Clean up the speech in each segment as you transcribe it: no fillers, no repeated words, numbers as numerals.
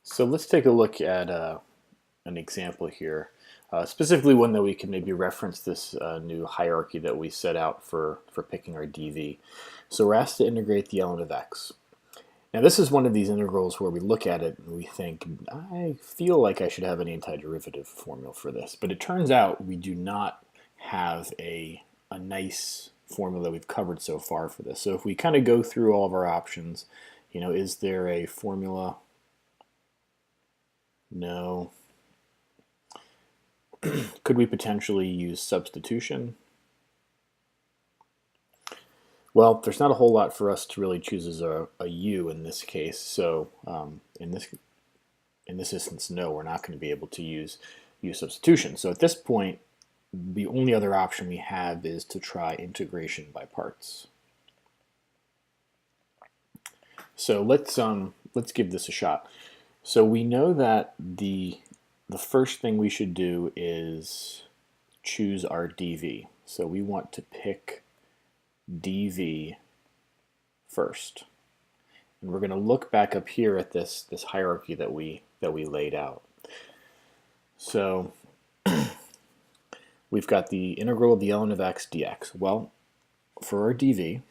So let's take a look at an example here, specifically one that we can maybe reference this new hierarchy that we set out for picking our dv. So we're asked to integrate the element of x. Now this is one of these integrals where we look at it and we think, I feel like I should have an antiderivative formula for this, but it turns out we do not have a nice formula that we've covered so far for this. So if we kind of go through all of our options, is there a formula? No. Could we potentially use substitution? Well, there's not a whole lot for us to really choose as a u in this case. So in this instance, no, we're not going to be able to use u substitution. So at this point, the only other option we have is to try integration by parts. So let's give this a shot. So we know that the first thing we should do is choose our dv. So we want to pick dv first. And we're going to look back up here at this hierarchy that we laid out. So we've got the integral of the element of x dx. Well, for our dv,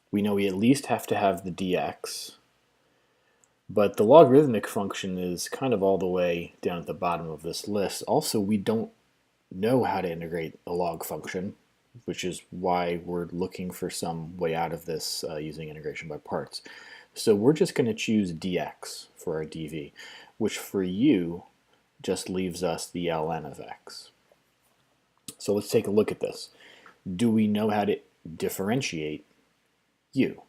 we know we at least have to have the dx, but the logarithmic function is kind of all the way down at the bottom of this list. Also, we don't know how to integrate a log function, which is why we're looking for some way out of this using integration by parts. So we're just going to choose dx for our dv, which for u just leaves us the ln of x. So let's take a look at this. Do we know how to differentiate u?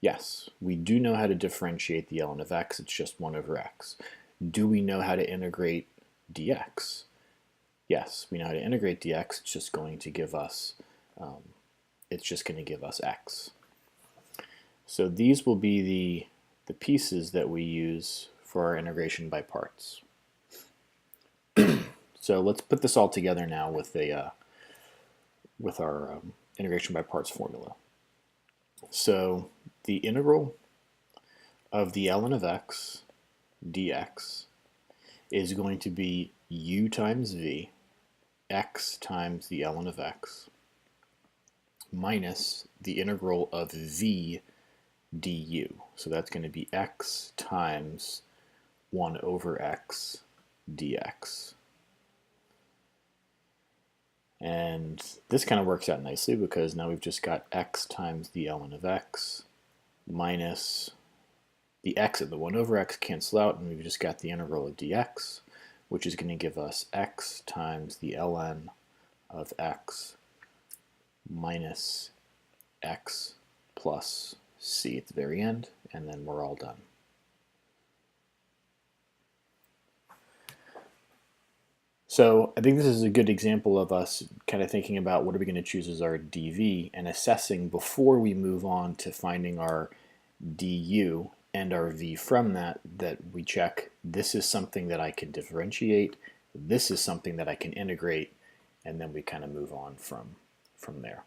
Yes, we do know how to differentiate the ln of x. It's just 1 over x. Do we know how to integrate dx? Yes, we know how to integrate dx. It's just going to give us x. So these will be the pieces that we use for our integration by parts. So let's put this all together now with our integration by parts formula. So the integral of the ln of x dx is going to be u times v, x times the ln of x, minus the integral of v du. So that's going to be x times 1 over x dx. And this kind of works out nicely because now we've just got x times the ln of x minus the x and the 1 over x cancel out, and we've just got the integral of dx, which is going to give us x times the ln of x minus x plus c at the very end, and then we're all done. So I think this is a good example of us kind of thinking about what are we going to choose as our dv and assessing before we move on to finding our du and our v from that we check this is something that I can differentiate, this is something that I can integrate, and then we kind of move on from there.